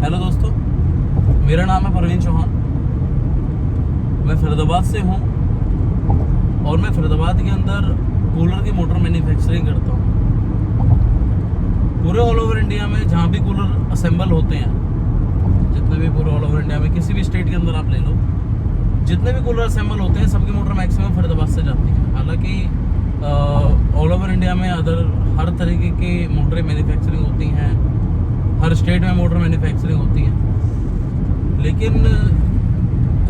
Hello दोस्तों, मेरा नाम है परवीन चौहान। मैं फरीदाबाद से हूँ और मैं फरीदाबाद के अंदर कूलर की मोटर मैन्युफैक्चरिंग करता हूँ। पूरे ऑल ओवर इंडिया में जहाँ भी कूलर असेंबल होते हैं, जितने भी पूरे ऑल ओवर इंडिया में किसी भी स्टेट के अंदर आप ले लो, जितने भी कूलर असेंबल होते हैं सबकी मोटर मैक्सिमम फरीदाबाद से जाती है। हालांकि ऑल ओवर इंडिया में हर तरीके की मोटरें मैन्युफैक्चरिंग होती हैं, हर स्टेट में मोटर मैन्युफैक्चरिंग होती है, लेकिन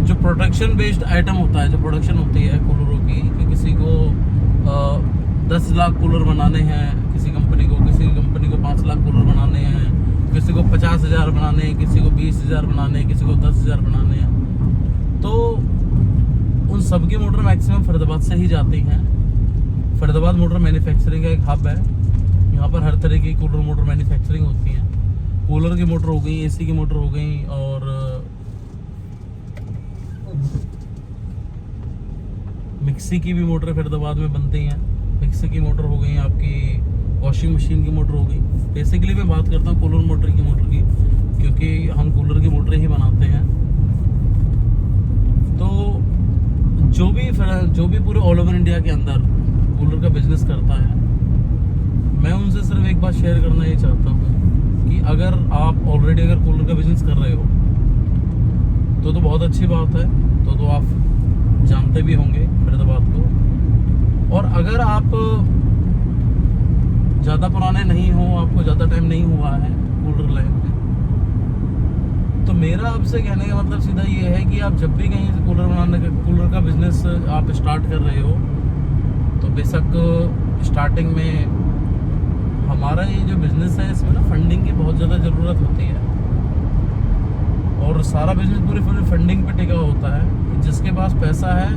जो प्रोडक्शन बेस्ड आइटम होता है, जो प्रोडक्शन होती है कूलरों की, कि किसी को 10 लाख कूलर बनाने हैं, किसी कंपनी को 5 लाख कूलर बनाने हैं, किसी को 50,000 बनाने हैं, किसी को 20,000 बनाने हैं, किसी को 10,000 बनाने हैं, तो उन सब की मोटर मैक्सिमम फरीदाबाद से ही जाती हैं। फरीदाबाद मोटर मैन्युफैक्चरिंग का एक हब है। यहाँ पर हर तरह की कूलर मोटर मैन्युफैक्चरिंग होती है। कूलर की मोटर हो गई, एसी की मोटर हो गई, और मिक्सी की भी मोटर फरीदाबाद में बनती हैं। मिक्सी की मोटर हो गई, आपकी वॉशिंग मशीन की मोटर हो गई। बेसिकली मैं बात करता हूँ कूलर मोटर की, क्योंकि हम कूलर की मोटर ही बनाते हैं। तो जो भी पूरे ऑल ओवर इंडिया के अंदर कूलर का बिजनेस करता है, मैं उनसे सिर्फ एक बात शेयर करना ये चाहता हूँ कि अगर आप ऑलरेडी कूलर का बिजनेस कर रहे हो तो बहुत अच्छी बात है, तो आप जानते भी होंगे फरीदाबाद को। और अगर आप ज़्यादा पुराने नहीं हो, आपको ज़्यादा टाइम नहीं हुआ है कूलर लाइन में, तो मेरा आपसे कहने का मतलब सीधा ये है कि आप जब भी कहीं से कूलर का बिजनेस आप स्टार्ट कर रहे हो, तो बेशक स्टार्टिंग में हमारा ये जो बिज़नेस है, इसमें ना फंडिंग की बहुत ज़्यादा ज़रूरत होती है, और सारा बिजनेस पूरी फंडिंग पे टिका होता है। कि जिसके पास पैसा है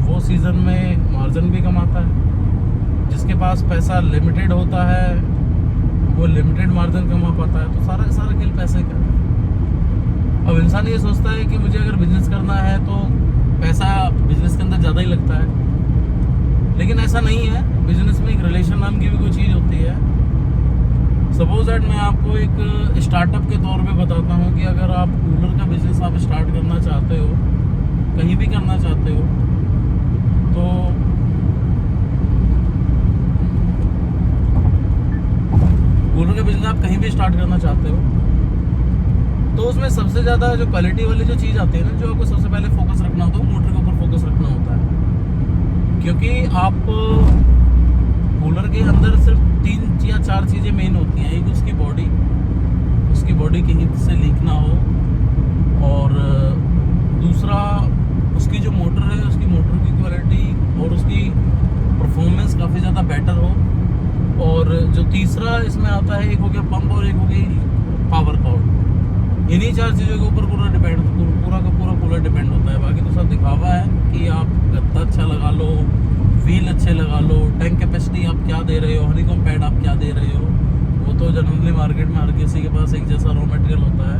वो सीज़न में मार्जिन भी कमाता है, जिसके पास पैसा लिमिटेड होता है वो लिमिटेड मार्जिन कमा पाता है। तो सारा का सारा खेल पैसे का है। अब इंसान ये सोचता है कि मुझे अगर बिजनेस करना है तो पैसा बिजनेस के अंदर ज़्यादा ही लगता है, लेकिन ऐसा नहीं है। बिजनेस में एक रिलेशन नाम की भी कोई चीज़ होती है। सपोज दैट मैं आपको एक स्टार्टअप के तौर पे बताता हूँ कि अगर आप कूलर का बिजनेस आप स्टार्ट करना चाहते हो, कहीं भी करना चाहते हो, तो कूलर का बिजनेस आप कहीं भी स्टार्ट करना चाहते हो, तो उसमें सबसे ज़्यादा जो क्वालिटी वाली जो चीज़ आती है ना, जो आपको सबसे पहले फोकस रखना होता है, मोटर के ऊपर फोकस रखना होता है। क्योंकि आप कूलर के अंदर सिर्फ 3 या 4 चीज़ें मेन होती हैं। एक उसकी बॉडी कहीं से लीक ना हो, और दूसरा उसकी जो मोटर है, उसकी मोटर की क्वालिटी और उसकी परफॉर्मेंस काफ़ी ज़्यादा बेटर हो, और जो तीसरा इसमें आता है, एक हो गया पंप और एक हो गई पावर कॉर्ड। इन्हीं 4 चीज़ों के ऊपर पूरा का पूरा कूलर डिपेंड होता है। बाकी तो सब दिखावा है कि आप गत्ता अच्छा लगा लो, व्हील अच्छे लगा लो, टैंक कैपेसिटी आप क्या दे रहे हो, हनीकॉम पैड आप क्या दे रहे हो, वो तो जनरली मार्केट में हर किसी के पास एक जैसा रॉ मटेरियल होता है।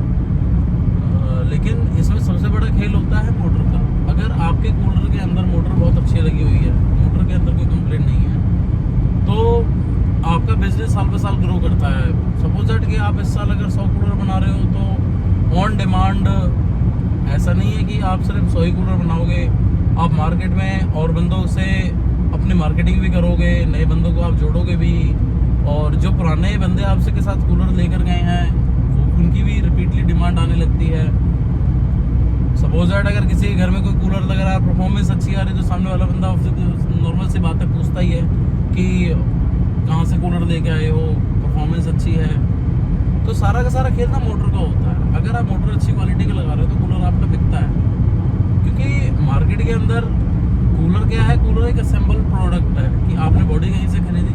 लेकिन इसमें सबसे बड़ा खेल होता है मोटर का। अगर आपके कूलर के अंदर मोटर बहुत अच्छी लगी हुई है, मोटर के अंदर कोई कंप्लेंट नहीं है, तो आपका बिजनेस साल पे साल ग्रो करता है। सपोज दैट कि आप इस साल अगर 100 कूलर बना रहे हो, तो ऑन डिमांड ऐसा नहीं है कि आप सिर्फ 100 ही कूलर बनाओगे। आप मार्केट में और बंदों से अपनी मार्केटिंग भी करोगे, नए बंदों को आप जोड़ोगे भी, और जो पुराने बंदे आपसे के साथ कूलर लेकर गए हैं उनकी भी रिपीटली डिमांड आने लगती है। सपोज दैट अगर किसी के घर में कोई कूलर लग रहा है, परफॉर्मेंस अच्छी आ रही है, तो सामने वाला बंदा आपसे नॉर्मल सी बातें पूछता ही है कि कहाँ से कूलर लेके आए हो, परफॉर्मेंस अच्छी है। तो सारा का सारा खेल ना मोटर का होता है। अगर आप मोटर अच्छी क्वालिटी का लगा रहे हो तो कूलर आपका बिकता है, क्योंकि मार्केट के अंदर कूलर क्या है, कूलर एक असेंबल प्रोडक्ट है कि आपने बॉडी कहीं से खरीदी,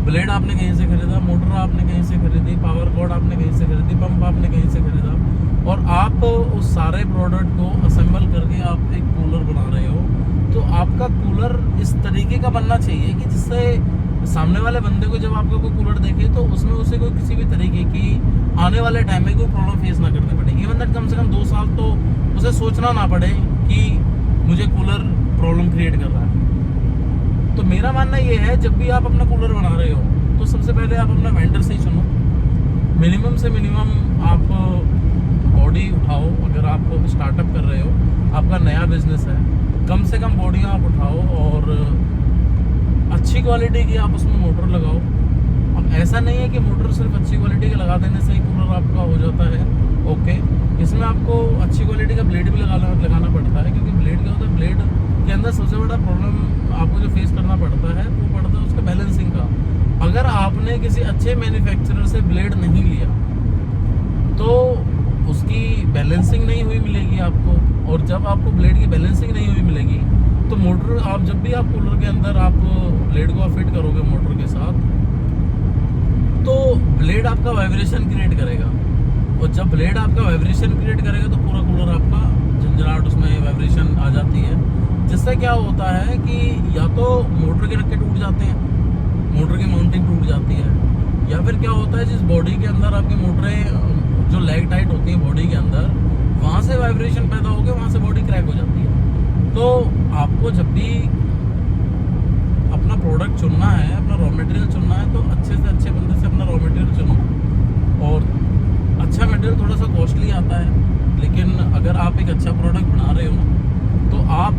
ब्लेड आपने कहीं से खरीदा, मोटर आपने कहीं से खरीदी, पावर कॉर्ड आपने कहीं से खरीदी, पंप आपने कहीं से खरीदा, और आप उस सारे प्रोडक्ट को असेंबल करके आप एक कूलर बना रहे हो। तो आपका कूलर इस तरीके का बनना चाहिए कि जिससे सामने वाले बंदे को जब आपका कोई कूलर देखे तो उसमें उसे कोई किसी भी तरीके की आने वाले टाइम में कोई प्रॉब्लम फेस ना करनी पड़े। इवन दैट कम से कम 2 साल तो उसे सोचना ना पड़े कि मुझे कूलर प्रॉब्लम क्रिएट कर रहा है। तो मेरा मानना ये है, जब भी आप अपना कूलर बना रहे हो तो सबसे पहले आप अपना वेंडर से ही चुनो मिनिमम से मिनिमम आप बॉडी उठाओ। अगर आप स्टार्टअप कर रहे हो, आपका नया बिजनेस है, कम से कम बॉडियाँ आप उठाओ और अच्छी क्वालिटी की आप उसमें मोटर लगाओ। अब ऐसा नहीं है कि मोटर सिर्फ अच्छी क्वालिटी का लगा देने से ही कूलर आपका हो जाता है। ओके, इसमें आपको अच्छी क्वालिटी का ब्लेड भी लगाना पड़ता है, क्योंकि ब्लेड क्या होता है, ब्लेड के अंदर सबसे बड़ा प्रॉब्लम आपको जो फेस करना पड़ता है वो पड़ता है उसका बैलेंसिंग का। अगर आपने किसी अच्छे मैन्युफैक्चरर से ब्लेड नहीं लिया तो उसकी बैलेंसिंग नहीं हुई मिलेगी आपको, और जब आपको ब्लेड की बैलेंसिंग नहीं हुई मिलेगी तो मोटर आप जब भी आप कूलर के अंदर आप ब्लेड को फिट करोगे मोटर के साथ, तो ब्लेड आपका वाइब्रेशन क्रिएट करेगा, और जब ब्लेड आपका वाइब्रेशन क्रिएट करेगा तो पूरा कूलर आपका झंझनाहट, उसमें वाइब्रेशन आ जाती है, जिससे क्या होता है कि या तो मोटर के नक्के टूट जाते हैं, मोटर की माउंटिंग टूट जाती है, या फिर क्या होता है जिस बॉडी के अंदर आपकी मोटरें जो लेग टाइट होती है बॉडी के अंदर, वहाँ से वाइब्रेशन पैदा होकर वहाँ से बॉडी क्रैक हो जाती है। तो आपको जब भी अपना प्रोडक्ट चुनना है, अपना रॉ मटेरियल चुनना है, तो अच्छे से अच्छे बंदे से अपना रॉ मटेरियल चुनो। और अच्छा मटेरियल थोड़ा सा कॉस्टली आता है, लेकिन अगर आप एक अच्छा प्रोडक्ट बना रहे हो ना, तो आप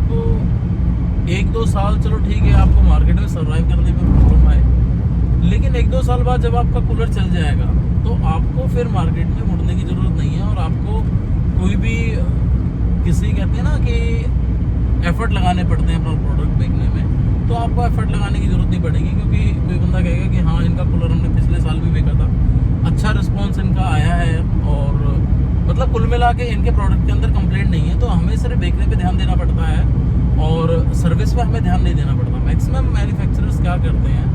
1-2 साल, चलो ठीक है आपको मार्केट में सर्वाइव करने में प्रॉब्लम आए, लेकिन 1-2 साल बाद जब आपका कूलर चल जाएगा तो आपको फिर मार्केट में मुड़ने की ज़रूरत नहीं है, और आपको कोई भी किसी कहते हैं ना कि एफर्ट लगाने पड़ते हैं अपना प्रोडक्ट बेचने में, तो आपको एफर्ट लगाने की ज़रूरत नहीं पड़ेगी, क्योंकि कोई बंदा कहेगा कि हाँ इनका कूलर हमने पिछले साल भी बेचा था, अच्छा रिस्पॉन्स इनका आया है, और मतलब कुल मिला के इनके प्रोडक्ट के अंदर कंप्लेंट नहीं है। तो हमें सिर्फ बेचने पे ध्यान देना पड़ता है और सर्विस पे हमें ध्यान नहीं देना पड़ता। मैक्सिमम मैन्युफैक्चरर्स क्या करते हैं,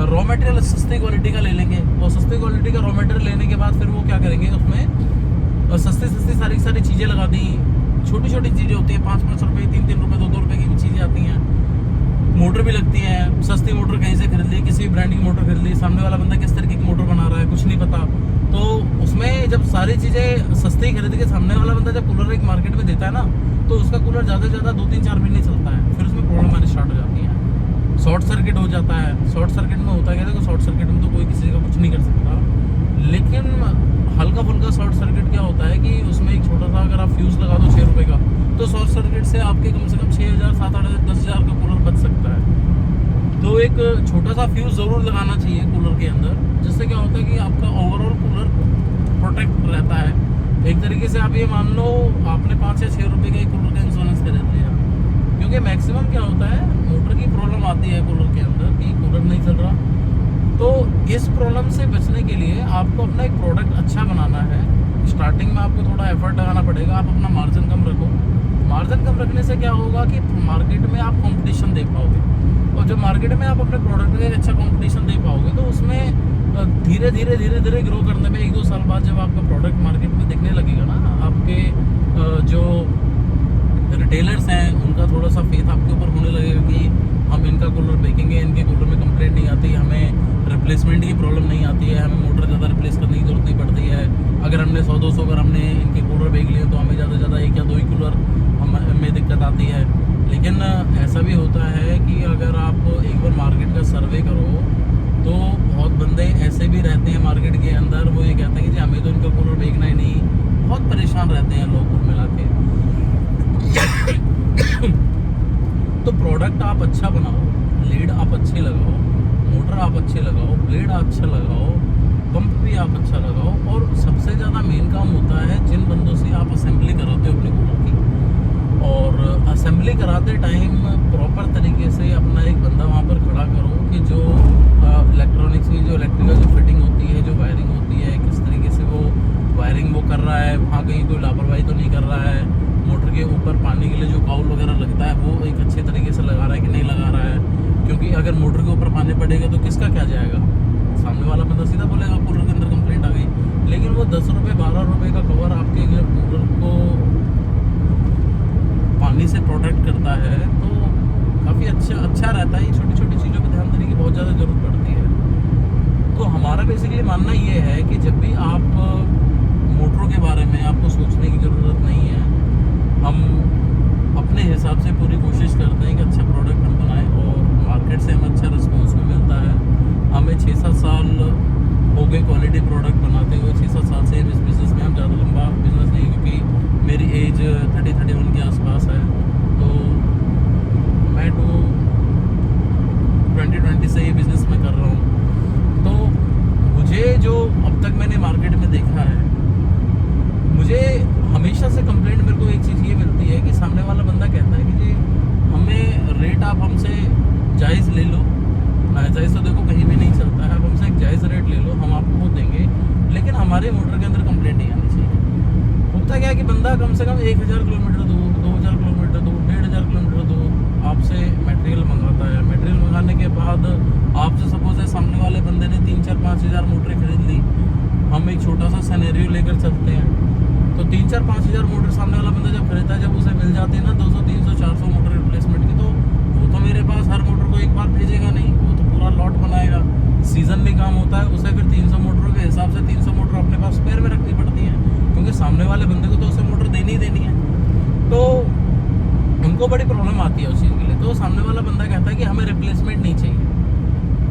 रॉ मटेरियल सस्ती क्वालिटी का ले लेंगे, और सस्ती क्वालिटी का रॉ मटेरियल लेने के बाद फिर वो क्या करेंगे, उसमें सस्ती सारी चीज़ें लगा दी। छोटी छोटी चीज़ें होती हैं, 5-5 रुपये, 3-3 रुपये, 2-2 रुपये की भी चीज़ें आती हैं। मोटर भी लगती है, सस्ती मोटर कहीं से खरीद ली, किसी भी ब्रांड की मोटर खरीद ली, सामने वाला बंदा किस तरीके की मोटर बना रहा है कुछ नहीं पता। तो उसमें जब सारी चीज़ें सस्ती खरीद के सामने वाला बंदा जब कूलर एक मार्केट में देता है ना, तो उसका कूलर ज़्यादा से ज़्यादा 2-3-4 महीने चलता है, फिर उसमें प्रॉब्लम आनी स्टार्ट हो जाती है, शॉर्ट सर्किट हो जाता है। शॉर्ट सर्किट में होता है, देखो शॉर्ट सर्किट में तो कोई किसी का कुछ नहीं कर सकता, लेकिन हल्का फुल्का शॉर्ट सर्किट क्या होता है कि उसमें एक छोटा सा अगर आप फ्यूज़ लगा दो 6 रुपये का, तो शॉर्ट सर्किट से आपके कम से कम 6,000, 7,000, 10,000 का कूलर बच सकता है। तो एक छोटा सा फ्यूज़ ज़रूर लगाना चाहिए कूलर के अंदर, जिससे क्या होता है कि आपका ओवरऑल कूलर प्रोटेक्ट रहता है। एक तरीके से आप ये मान लो आपने 5 या 6 रुपये का कूलर का इंश्योरेंस खरीद लिया, क्योंकि मैक्सिमम क्या होता है मोटर की प्रॉब्लम आती है कूलर के अंदर कि कूलर नहीं चल रहा। तो इस प्रॉब्लम से बचने के लिए आपको अपना एक प्रोडक्ट अच्छा बनाना है। स्टार्टिंग में आपको थोड़ा एफर्ट लगाना पड़ेगा, आप अपना मार्जिन कम रखो। मार्जिन कम रखने से क्या होगा कि मार्केट में आप कंपटीशन दे पाओगे, और जब मार्केट में आप अपने प्रोडक्ट का एक अच्छा कंपटीशन दे पाओगे तो उसमें धीरे धीरे ग्रो करने में 1-2 साल बाद जब आपका प्रोडक्ट मार्केट में दिखने लगेगा ना, आपके जो रिटेलर्स हैं उनका थोड़ा सा फेथ आपके ऊपर होने लगेगा कि हम इनका कूलर बेचेंगे, इनके कूलर में कंप्लेंट नहीं आती, हमें रिप्लेसमेंट की प्रॉब्लम नहीं आती है, हमें मोटर ज़्यादा रिप्लेस करने की जरूरत नहीं पड़ती है। अगर हमने 100-200 अगर हमने इनके कूलर बेच लिए तो हमें ज़्यादा से ज़्यादा 1 या 2 ही कूलर हमें दिक्कत आती है। लेकिन ऐसा भी होता है कि अगर आप एक बार मार्केट का सर्वे करो तो बहुत बंदे ऐसे भी रहते हैं मार्केट के अंदर, वो ये कहते हैं कि जी हमें तो इनका कूलर बेचना ही नहीं, बहुत परेशान रहते हैं लोग कुल मिला के। तो प्रोडक्ट आप अच्छा बनाओ, लीड आप अच्छी लगाओ, मोटर आप अच्छे लगाओ, ब्लेड आप अच्छा लगाओ, पंप भी आप अच्छा लगाओ, और सबसे ज़्यादा मेन काम होता है जिन बंदों से आप असेंबली कराते हो अपने कूलर की, और असेंबली कराते टाइम प्रॉपर तरीके से अपना एक बंदा वहाँ पर खड़ा करो कि जो इलेक्ट्रॉनिक्स की जो इलेक्ट्रिकल जो फिटिंग होती है, जो वायरिंग होती है, किस तरीके से वो वायरिंग वो कर रहा है, वहाँ कहीं कोई लापरवाही तो नहीं कर रहा है, मोटर के ऊपर पानी के लिए जो काउल वगैरह लगता है वो एक अच्छे तरीके से लगा रहा है कि नहीं लगा रहा है। क्योंकि अगर मोटर के ऊपर पानी पड़ेगा तो किसका क्या जाएगा, सामने वाला बंदा सीधा बोलेगा कूलर के अंदर कंप्लेंट आ गई। लेकिन वो 10 रुपये 12 रुपये का कवर आपके कूलर को पानी से प्रोटेक्ट करता है, तो काफ़ी अच्छा रहता है। ये छोटी छोटी चीज़ों पर ध्यान देने की बहुत ज़्यादा ज़रूरत पड़ती है। तो हमारा बेसिकली मानना ये है कि जब भी आप मोटरों के बारे में आपको सोचने की ज़रूरत नहीं है, हम अपने हिसाब से पूरी कोशिश करते हैं कि अच्छा प्रोडक्ट हम बनाएं, और मार्केट से हमें अच्छा रिस्पॉन्स भी मिलता है। हमें 6-7 साल हो गए क्वालिटी प्रोडक्ट बनाते अंदर कंप्लेंट नहीं आनी चाहिए। होता क्या है कि बंदा कम से कम 1000 किलोमीटर दूर, 2000 किलोमीटर दूर, 1500 किलोमीटर दूर आपसे मटेरियल मंगाता है। मटेरियल मंगाने के बाद आपसे सपोज है सामने वाले बंदे ने 3-4-5 हज़ार मोटरें खरीद ली। हम एक छोटा सा सिनेरियो लेकर चलते हैं, तो 3-4-5 हज़ार मोटर सामने वाला बंदा जब खरीदता है, जब उसे मिल जाती है ना 200-300-400 मोटर रिप्लेसमेंट की, तो वो तो मेरे पास हर मोटर को एक बार भेजेगा नहीं, वो तो पूरा लॉट बनाएगा। सीजन में काम होता है, उसे फिर 300 मोटरों के हिसाब से 300 मोटर अपने पास स्पेयर में रखनी पड़ती है, क्योंकि सामने वाले बंदे को तो उसे मोटर देनी ही देनी है। तो उनको बड़ी प्रॉब्लम आती है उस चीज़ के लिए। तो सामने वाला बंदा कहता है कि हमें रिप्लेसमेंट नहीं चाहिए।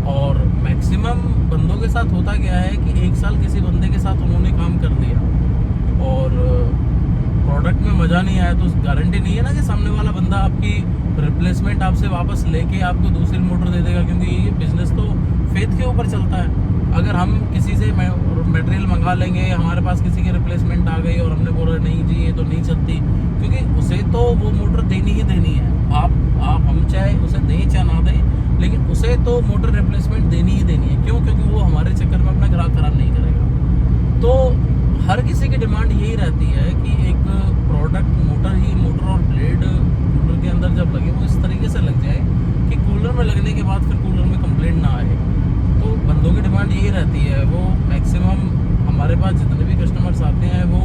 और मैक्सिमम बंदों के साथ होता क्या है कि 1 साल किसी बंदे के साथ उन्होंने काम कर लिया और प्रोडक्ट में मज़ा नहीं आया, तो गारंटी नहीं है ना कि सामने वाला बंदा आपकी रिप्लेसमेंट आपसे वापस लेके आपको दूसरी मोटर दे देगा, क्योंकि ये बिज़नेस तो फेथ के ऊपर चलता है। अगर हम किसी से मटेरियल मंगा लेंगे, हमारे पास किसी की रिप्लेसमेंट आ गई और हमने बोला नहीं जी ये तो नहीं चलती, क्योंकि उसे तो वो मोटर देनी ही देनी है। आप हम चाहे उसे दें चाहे ना दें, लेकिन उसे तो मोटर रिप्लेसमेंट देनी ही देनी है। क्यों? क्योंकि वो हमारे चक्कर में अपना ग्राहक खराब नहीं करेगा। तो हर किसी की डिमांड यही रहती है कि एक प्रोडक्ट मोटर और ब्लेड कूलर के अंदर जब लगे वो इस तरीके से लग जाए कि कूलर में लगने के बाद फिर कूलर में कंप्लेंट ना आए। तो बंदों की डिमांड यही रहती है। वो मैक्सिमम हमारे पास जितने भी कस्टमर्स आते हैं वो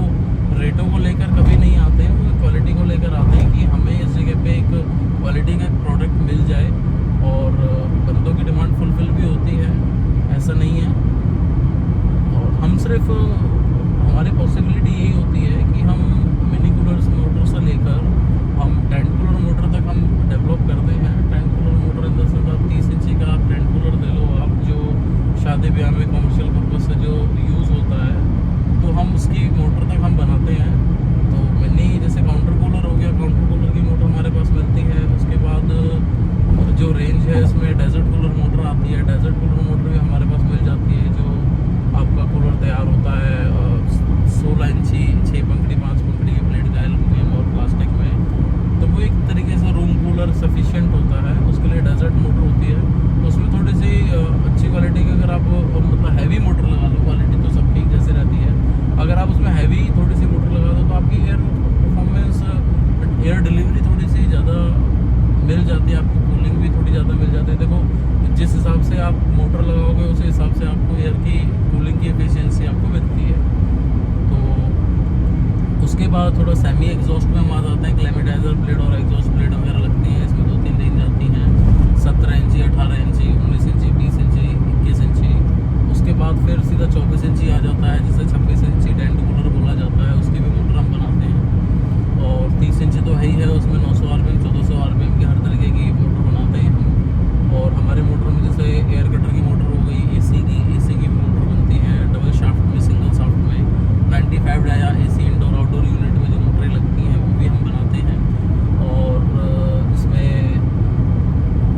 रेटों को लेकर कभी नहीं आते हैं, वो क्वालिटी को लेकर आते हैं कि हमें इस जगह पे एक क्वालिटी का प्रोडक्ट मिल जाए। और बंदों की डिमांड फुलफिल भी होती है, ऐसा नहीं है। और हम सिर्फ हमारी पॉसिबिलिटी यही होती है कि हम मिनी कूलर्स मोटर से लेकर हम टेंट कूलर मोटर तक हम डेवलप करते हैं। Tent cooler motor in the sense आप 30 इंची का आप टेंट कूलर ले लो, आप जो शादी ब्याह में कमर्शियल पर्पज से जो यूज़ होता है, तो हम उसकी मोटर तक हम बनाते हैं। तो मिनी जैसे काउंटर कूलर हो गया, काउंटर कूलर की मोटर हमारे पास मिलती है। उसके बाद जो रेंज है इसमें डेजर्ट कूलर मोटर आती है, डेजर्ट कूलर मोटर भी हमारे पास मिल जाती है, जो आपका कूलर तैयार होता है 16 इंची 6 पंखड़ी 5 पंखड़ी के प्लेट का एल्युमिनियम और प्लास्टिक में। तो वो एक तरीके से रूम कूलर सफिशिएंट होता है। उसके लिए डेजर्ट मोटर होती है, उसमें थोड़ी सी अच्छी क्वालिटी की अगर आप मतलब हैवी मोटर लगा लो, क्वालिटी तो सब ठीक जैसे रहती है। अगर आप उसमें हैवी थोड़ी सी मोटर लगा दो तो आपकी एयर परफॉर्मेंस, एयर डिलीवरी थोड़ी सी ज़्यादा मिल जाती है, आपको कूलिंग भी थोड़ी ज़्यादा मिल जाती है। देखो जिस हिसाब से आप मोटर लगाओगे उस हिसाब से आपको एयर की कूलिंग की एफिशिएंसी आपको मिलती है। तो उसके बाद थोड़ा सेमी एग्जॉस्ट में हम आ जाते हैं। क्लेमेटाइजर प्लेट और एग्जॉस्ट प्लेट वगैरह लगती हैं, इसमें 2-3 रेंज आती हैं, 17 इंची, 18 इंची, 19 इंची, 20 इंची, 21 इंची। उसके बाद फिर सीधा 24 इंची आ जाता है, जिसे 26 इंची टेंट कूलर बोला जाता है। उसकी भी मोटर हम बनाते हैं। और 30 इंची तो है ही है, उसमें 900 RPM 1400 RPM की हर तरीके की मोटर बनाते हैं हम। और हमारे मोटर में जैसे एयर कटर की मोटर हो गई, AC की मोटर बनती है, डबल शाफ्ट में, सिंगल शाफ्ट में, 95 dia AC indoor outdoor unit में जो मोटरें लगती हैं वो भी हम बनाते हैं। और इसमें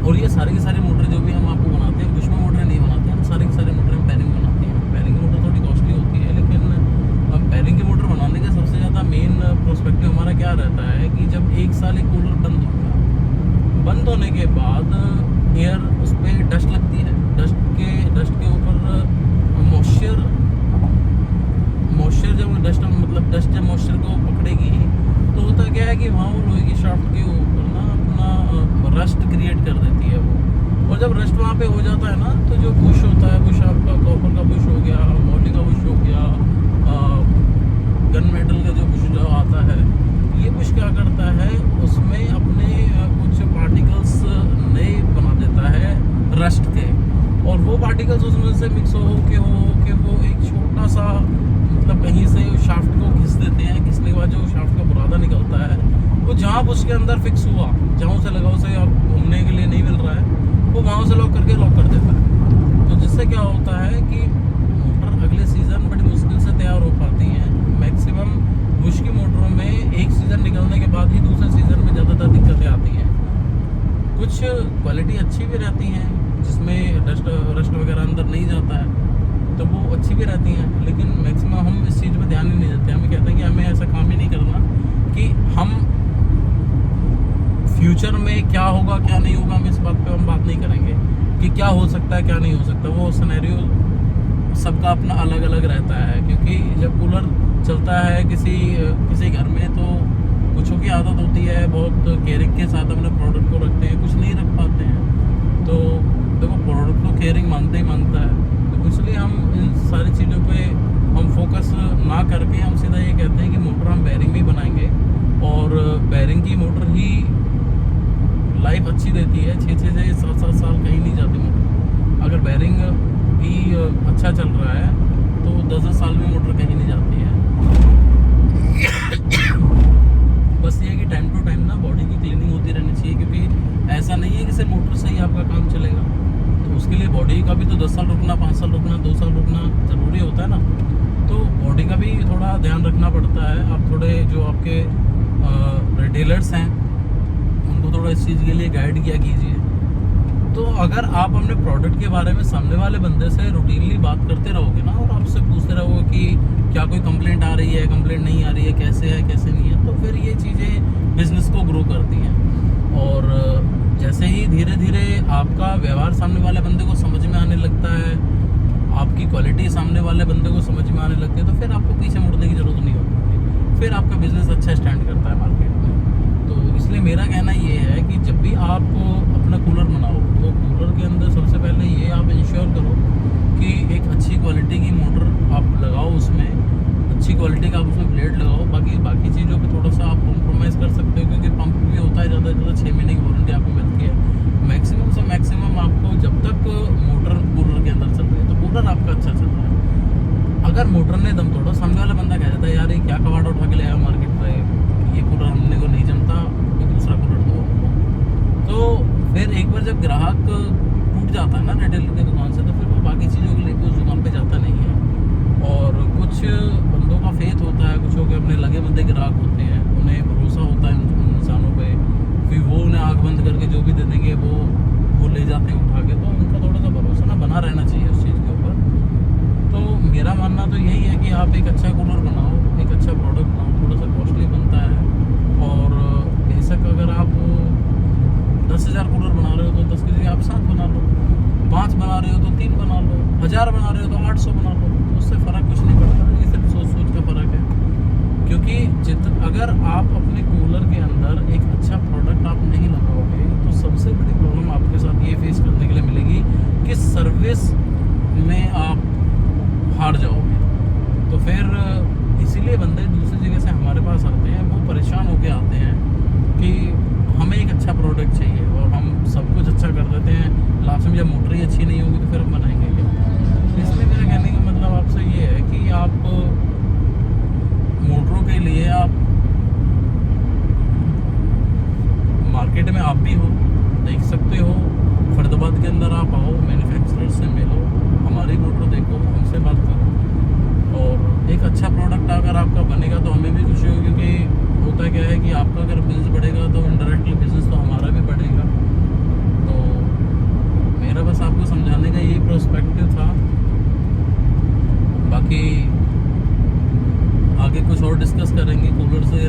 और ये सारी की सारी मोटर जो भी हम आपको बनाते हैं, कुछ में मोटरें नहीं बनाते हैं, हम सारी की सारी मोटरें पैरिंग बनाते हैं। पैरिंग की मोटर थोड़ी कॉस्टली होती है, लेकिन हम पैरिंग की मोटर बनाने का सबसे ज़्यादा मेन प्रोस्पेक्टिव हमारा क्या रहता है कि जब 1 साल एक कूलर बंद होगा, बंद होने के बाद एयर उस पर डस्ट लगती है, डस्ट के ऊपर मॉइस्चर जब डस्ट जब मॉइस्चर को पकड़ेगी तो होता क्या है कि वहाँ वो लोहे की शाफ्ट के ऊपर ना अपना रस्ट क्रिएट कर देती है वो। और जब रस्ट वहाँ पे हो जाता है ना, तो जो बुश होता है, बुश आपका कॉपर का बुश हो गया, मॉली का बुश हो गया, गन मेटल का जो बुश जो आता है, ये बुश क्या करता है उसमें अपने कुछ पार्टिकल्स नए बना देता है रस्ट के। और वो पार्टिकल्स उसमें से मिक्स हो के वो एक छोटा सा मतलब कहीं से शाफ्ट को घिस देते हैं। घिसने के बाद जो शाफ्ट का बुरादा निकलता है वो जहाँ उसके अंदर फिक्स हुआ, जहाँ उसे लगा उसे अब घूमने के लिए नहीं मिल रहा है, वो वहाँ से लॉक कर देता है। तो जिससे क्या होता है कि मोटर अगले सीज़न बड़ी मुश्किल से तैयार हो पाती है। मैक्सिमम बुश की मोटरों में एक सीज़न निकलने के बाद ही दूसरे सीज़न में ज़्यादातर दिक्कतें आती हैं। कुछ क्वालिटी अच्छी भी रहती हैं जिसमें रस्ट वगैरह अंदर नहीं जाता है, तो वो अच्छी भी रहती हैं, लेकिन मैक्सिमम हम इस चीज़ पे ध्यान ही नहीं देते। हमें कहते हैं कि हमें ऐसा काम ही नहीं करना कि हम फ्यूचर में क्या होगा क्या नहीं होगा, हम इस बात पे हम बात नहीं करेंगे कि क्या हो सकता है क्या नहीं हो सकता। वो सिनेरियो सबका अपना अलग अलग रहता है, क्योंकि जब कूलर चलता है किसी घर में तो कुछों की आदत होती है बहुत केयरिंग के साथ अपने प्रोडक्ट को रखते हैं, कुछ नहीं रख पाते हैं। तो देखो प्रोडक्ट तो केयरिंग मांगता ही मांगता है, तो इसलिए हम इन सारी चीज़ों पे हम फोकस ना करके हम सीधा ये कहते हैं कि मोटर हम बेयरिंग में बनाएंगे, और बेयरिंग की मोटर ही लाइफ अच्छी देती है। 6-6 से 7-7 साल कहीं नहीं जाती मोटर। अगर बेयरिंग ही अच्छा चल रहा है तो 10-10 साल में मोटर कहीं नहीं जाती है। बस ये है कि टाइम टू टाइम ना बॉडी की क्लीनिंग होती रहनी चाहिए, क्योंकि ऐसा नहीं है कि सिर्फ मोटर से ही आपका काम चलेगा। तो उसके लिए बॉडी का भी तो 10 साल रुकना, 5 साल रुकना, 2 साल रुकना ज़रूरी होता है ना। तो बॉडी का भी थोड़ा ध्यान रखना पड़ता है। आप थोड़े जो आपके रिटेलर्स हैं उनको थोड़ा इस चीज़ के लिए गाइड किया कीजिए। तो अगर आप अपने प्रोडक्ट के बारे में सामने वाले बंदे से रूटीनली बात करते रहोगे ना, और आपसे पूछते रहोगे कि क्या कोई कंप्लेंट आ रही है, कंप्लेंट नहीं आ रही है, कैसे नहीं है, तो फिर ये चीज़ें बिज़नेस को ग्रो करती हैं। और जैसे ही धीरे धीरे आपका व्यवहार सामने वाले बंदे को समझ में आने लगता है, आपकी क्वालिटी सामने वाले बंदे को समझ में आने लगती है, तो फिर आपको पीछे मुड़ने की ज़रूरत नहीं होती, फिर आपका बिज़नेस अच्छा स्टैंड करता है मार्केट में। तो इसलिए मेरा कहना ये है कि जब भी आप अपना कूलर बनाओ तो कूलर के अंदर सबसे पहले ये आप इंश्योर करो कि एक अच्छी क्वालिटी की मोटर आप लगाओ, उसमें अच्छी क्वालिटी का आप उसमें ब्लेड लगाओ। बाकी चीज़ों पे थोड़ा सा आप कॉम्प्रोमाइज़ कर सकते हो, क्योंकि पंप भी होता है ज़्यादा से ज़्यादा 6 महीने की वारंटी आपको मिलती है। मैक्सिमम से मैक्सिमम आपको जब तक मोटर कूलर के अंदर चल रही है तो कूलर आपका अच्छा चल रहा है। अगर मोटर ने दम तोड़ा, सामने वाला बंदा कह जाता है यार ये क्या कबाड़ उठा के ले आया मार्केट में, ये कूलर हमने को नहीं जमता, कोई दूसरा कूलर दो हमको। तो फिर एक बार जब ग्राहक टूट जाता है ना रिटेलर की दुकान से, तो फिर वो बाकी चीज़ों के लिए उस दुकान पे जाता नहीं है। और कुछ बंदों का फेथ होता है, कुछ के अपने लगे बंदे ग्राहक होते हैं, उन्हें भरोसा होता है उन इंसानों पे, फिर वो उन्हें आँख बंद करके जो भी दे देंगे वो ले जाते हैं उठा के। तो उनका थोड़ा सा भरोसा ना बना रहना चाहिए उस चीज़ के ऊपर। तो मेरा मानना तो यही है कि आप एक अच्छा कूलर बनाओ, एक अच्छा प्रोडक्ट बनाओ। थोड़ा सा कॉस्टली बनता है, और बेशक अगर आप 10,000 कूलर बना रहे हो तो 10 की जगह आप 7 बना लो, 5 बना रहे हो तो 3 बना लो, 1000 बना रहे हो तो 800 बना लो। तो उससे फ़र्क कुछ नहीं पड़ता, ये सिर्फ सोच का फ़र्क है। क्योंकि अगर आप अपने कूलर के अंदर एक अच्छा प्रोडक्ट आप नहीं लगाओगे तो सबसे बड़ी प्रॉब्लम आपके साथ ये फेस करने के लिए मिलेगी कि सर्विस में आप हार जाओगे। तो फिर इसीलिए बंदे दूसरी जगह से हमारे पास आते हैं, वो परेशान होके आते हैं कि हमें एक अच्छा प्रोडक्ट चाहिए, और हम सब कुछ अच्छा कर देते हैं, लास्ट में जब मोटर ही अच्छी नहीं होगी तो फिर हम बनाएंगे क्या। इसलिए मेरा कहने का मतलब आपसे ये है कि आप मोटरों के लिए आप मार्केट में आप भी हो, देख सकते हो, फरीदाबाद के अंदर आप आओ, मैन्युफैक्चरर से मिलो, हमारी मोटर देखो, हमसे बात करो, और एक अच्छा प्रोडक्ट अगर आपका बनेगा तो हमें भी खुशी होगी। क्योंकि होता क्या है कि आपका अगर बिजनेस बढ़ेगा तो इनडायरेक्टली बिजनेस तो हमारा भी बढ़ेगा। तो मेरा बस आपको समझाने का यही पर्सपेक्टिव था। बाकी आगे कुछ और डिस्कस करेंगे कूलर से